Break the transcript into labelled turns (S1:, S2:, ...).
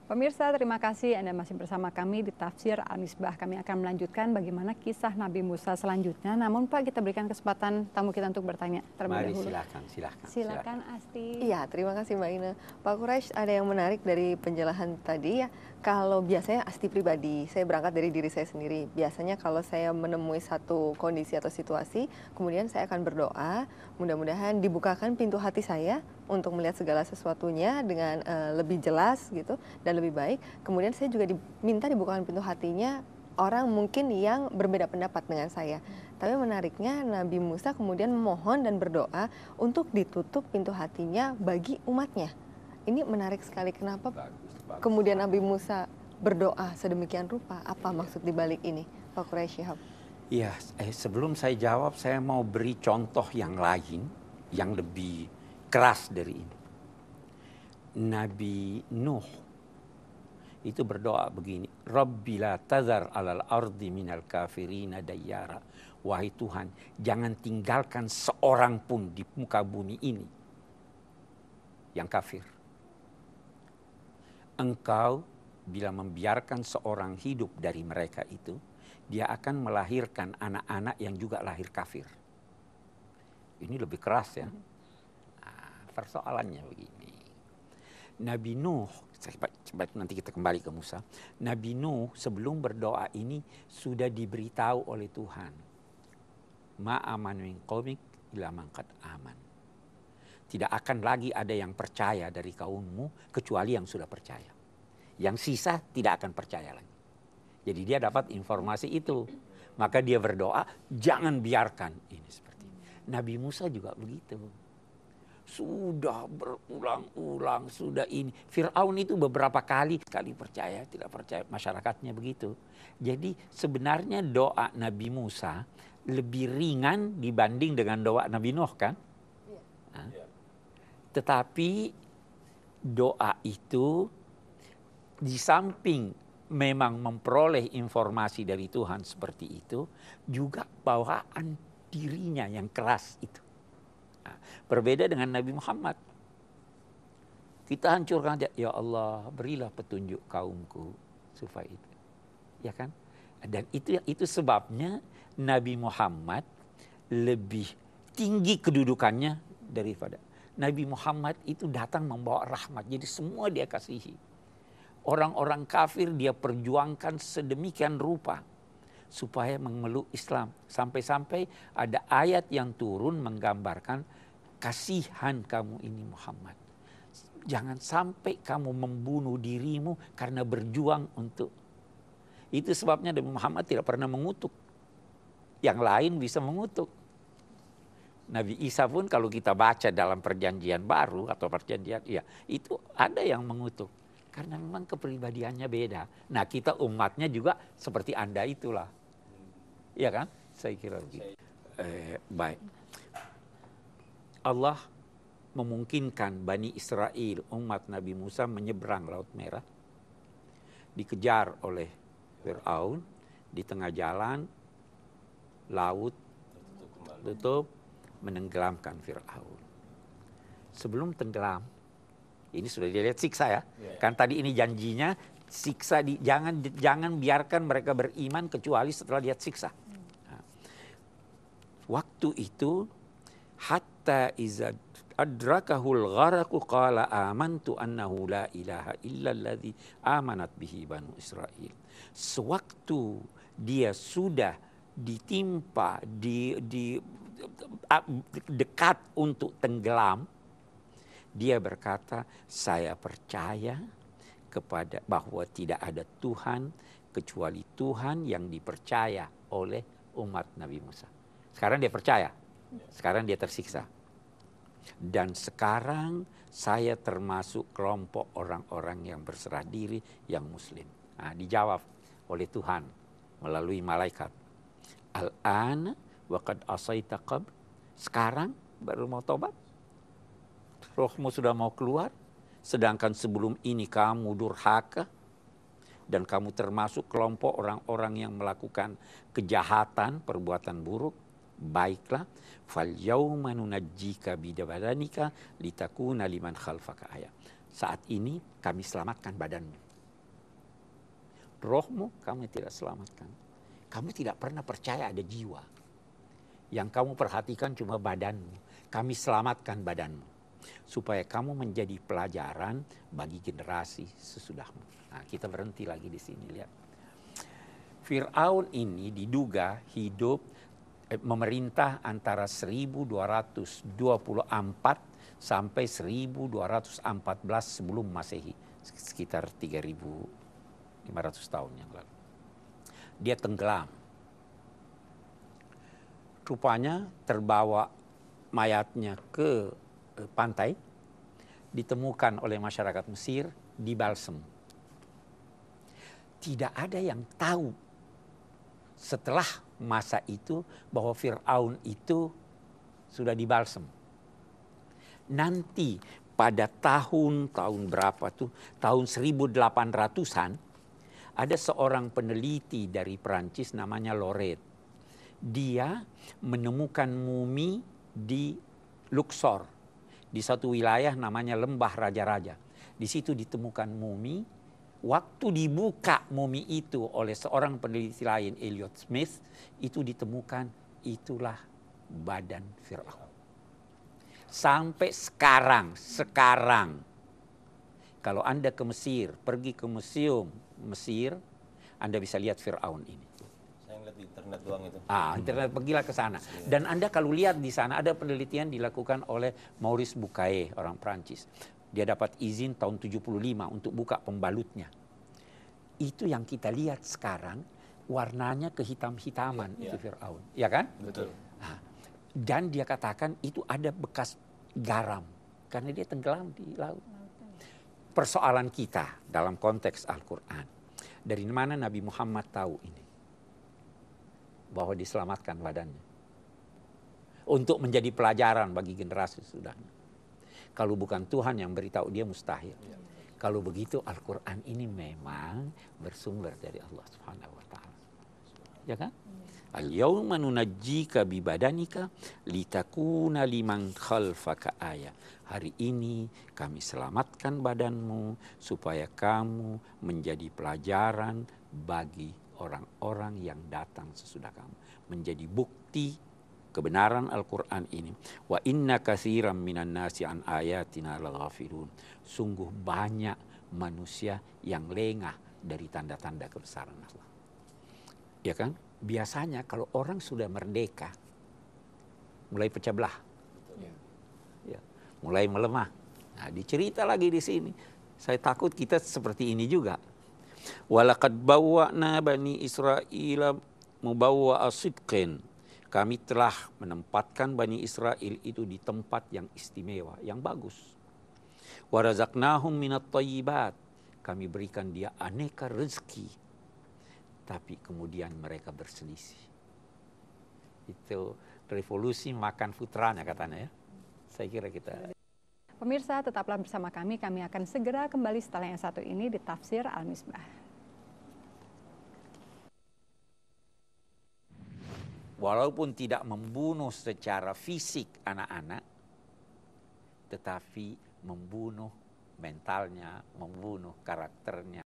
S1: Pemirsa, terima kasih Anda masih bersama kami di Tafsir Al-Misbah. Kami akan melanjutkan bagaimana kisah Nabi Musa selanjutnya. Namun Pak, kita berikan kesempatan tamu kita untuk bertanya terlebih dahulu. Silakan Asti.
S2: Iya, terima kasih Mbak Ina. Pak Quraisy, ada yang menarik dari penjelasan tadi ya. Kalau biasanya Asti pribadi, saya berangkat dari diri saya sendiri. Biasanya kalau saya menemui satu kondisi atau situasi, kemudian saya akan berdoa, mudah-mudahan dibukakan pintu hati saya untuk melihat segala sesuatunya dengan lebih jelas gitu dan lebih baik. Kemudian saya juga diminta dibukakan pintu hatinya orang mungkin yang berbeda pendapat dengan saya. Tapi menariknya Nabi Musa kemudian memohon dan berdoa untuk ditutup pintu hatinya bagi umatnya. Ini menarik sekali. Kenapa kemudian Nabi Musa berdoa sedemikian rupa? Apa maksud dibalik ini, Pak Quraisy Shihab?
S3: Iya, sebelum saya jawab, saya mau beri contoh yang lain yang lebih keras dari ini. Nabi Nuh itu berdoa begini, Rabbi la tazar alal ardi minal kafirina dayyara. Wahai Tuhan, jangan tinggalkan seorang pun di muka bumi ini yang kafir. Engkau bila membiarkan seorang hidup dari mereka itu, dia akan melahirkan anak-anak yang juga lahir kafir. Ini lebih keras ya. Nah, persoalannya begini. Nabi Nuh, nanti kita kembali ke Musa. Nabi Nuh sebelum berdoa ini sudah diberitahu oleh Tuhan. Ma aman min qaumik illa man qad aman. Tidak akan lagi ada yang percaya dari kaummu kecuali yang sudah percaya. Yang sisa tidak akan percaya lagi. Jadi dia dapat informasi itu. Maka dia berdoa, jangan biarkan ini seperti ini. Nabi Musa juga begitu. Sudah berulang-ulang, sudah ini. Fir'aun itu beberapa kali percaya, tidak percaya, masyarakatnya begitu. Jadi sebenarnya doa Nabi Musa lebih ringan dibanding dengan doa Nabi Nuh kan? Nah, tetapi doa itu di samping memang memperoleh informasi dari Tuhan seperti itu, juga bawaan dirinya yang keras itu. Nah, berbeda dengan Nabi Muhammad. Kita hancurkan aja, ya Allah berilah petunjuk kaumku supaya itu. Ya kan? Dan itu sebabnya Nabi Muhammad lebih tinggi kedudukannya daripada Nabi Muhammad itu datang membawa rahmat. Jadi semua dia kasihi. Orang-orang kafir dia perjuangkan sedemikian rupa supaya memeluk Islam. Sampai-sampai ada ayat yang turun menggambarkan kasihan kamu ini Muhammad. Jangan sampai kamu membunuh dirimu karena berjuang untuk. Itu sebabnya Nabi Muhammad tidak pernah mengutuk. Yang lain bisa mengutuk. Nabi Isa pun kalau kita baca dalam perjanjian baru atau perjanjian, ya itu ada yang mengutuk. Karena memang kepribadiannya beda. Nah kita umatnya juga seperti Anda itulah. Iya kan? Saya kira begitu. Baik. Allah memungkinkan Bani Israel, umat Nabi Musa menyeberang Laut Merah. Dikejar oleh Fir'aun. Di tengah jalan, laut tutup, menenggelamkan Fir'aun. Sebelum tenggelam, ini sudah dilihat siksa ya. Kan tadi ini janjinya siksa jangan biarkan mereka beriman kecuali setelah lihat siksa. Nah, waktu itu hatta iza adrakahul gharaqu qala amantu annahu la ilaha illa alladhi amanat bihi banu Israil. Sewaktu dia sudah ditimpa dekat untuk tenggelam, dia berkata, saya percaya kepada bahwa tidak ada Tuhan kecuali Tuhan yang dipercaya oleh umat Nabi Musa. Sekarang dia percaya, sekarang dia tersiksa. Dan sekarang saya termasuk kelompok orang-orang yang berserah diri yang muslim. Nah, dijawab oleh Tuhan melalui malaikat. Al-an wa qad asaita qabl. Sekarang baru mau tobat. Rohmu sudah mau keluar. Sedangkan sebelum ini kamu durhaka. Dan kamu termasuk kelompok orang-orang yang melakukan kejahatan, perbuatan buruk. Baiklah. Fal yauma nunajjika bidabadanika litakuna liman khalfaka ayat. Saat ini kami selamatkan badanmu. rohmu kami tidak selamatkan. Kamu tidak pernah percaya ada jiwa. Yang kamu perhatikan cuma badanmu. Kami selamatkan badanmu. Supaya kamu menjadi pelajaran bagi generasi sesudahmu. Nah, kita berhenti lagi di sini, lihat. Fir'aun ini diduga hidup memerintah antara 1224 sampai 1214 sebelum Masehi. Sekitar 3.500 tahun yang lalu. Dia tenggelam. Rupanya terbawa mayatnya ke pantai, ditemukan oleh masyarakat Mesir, dibalsem. Tidak ada yang tahu setelah masa itu bahwa Fir'aun itu sudah dibalsem. Nanti pada tahun berapa tuh, tahun 1800-an, ada seorang peneliti dari Perancis namanya Loret. Dia menemukan mumi di Luxor, di satu wilayah namanya Lembah Raja-Raja. Di situ ditemukan mumi. Waktu dibuka mumi itu oleh seorang peneliti lain, Elliot Smith, itu ditemukan itulah badan Fir'aun. Sampai sekarang, kalau Anda ke Mesir, pergi ke museum Mesir, Anda bisa lihat Fir'aun ini.
S4: Saya ngeliat di internet doang itu.
S3: Internet, pergilah ke sana. Dan Anda kalau lihat di sana ada penelitian dilakukan oleh Maurice Bucaille, orang Prancis. Dia dapat izin tahun 75 untuk buka pembalutnya. Itu yang kita lihat sekarang, warnanya kehitam-hitaman itu Fir'aun. Ya kan?
S4: Betul.
S3: Dan dia katakan itu ada bekas garam. Karena dia tenggelam di laut. Persoalan kita dalam konteks Al-Quran. Dari mana Nabi Muhammad tahu ini? Bahwa diselamatkan badannya. Untuk menjadi pelajaran bagi generasi sesudahnya. Kalau bukan Tuhan yang beritahu dia mustahil. Kalau begitu Al-Quran ini memang bersumber dari Allah Subhanahu wa taala. Ya kan? Al-yawma nunajjika bi badanika litakuna liman khalfaka ayah. Hari ini kami selamatkan badanmu supaya kamu menjadi pelajaran bagi orang-orang yang datang sesudah kamu. Menjadi bukti kebenaran Al-Quran ini. Wa inna katsiran minan nasi an ayatina laghafilun. Sungguh banyak manusia yang lengah dari tanda-tanda kebesaran Allah. Ya kan? Biasanya kalau orang sudah merdeka, mulai pecah belah. Ya, mulai melemah. Nah, dicerita lagi di sini. Saya takut kita seperti ini juga. Walaqad bawwa'na bani Israila mubawwa'a sidqin. Kami telah menempatkan Bani Israel itu di tempat yang istimewa, yang bagus. Wa razaqnahum minat thayyibat. Kami berikan dia aneka rezeki. Tapi kemudian mereka berselisih. Itu revolusi makan putranya katanya ya. Saya kira kita.
S1: Pemirsa, tetaplah bersama kami. Kami akan segera kembali setelah yang satu ini di Tafsir Al-Misbah.
S3: Walaupun tidak membunuh secara fisik anak-anak, tetapi membunuh mentalnya, membunuh karakternya.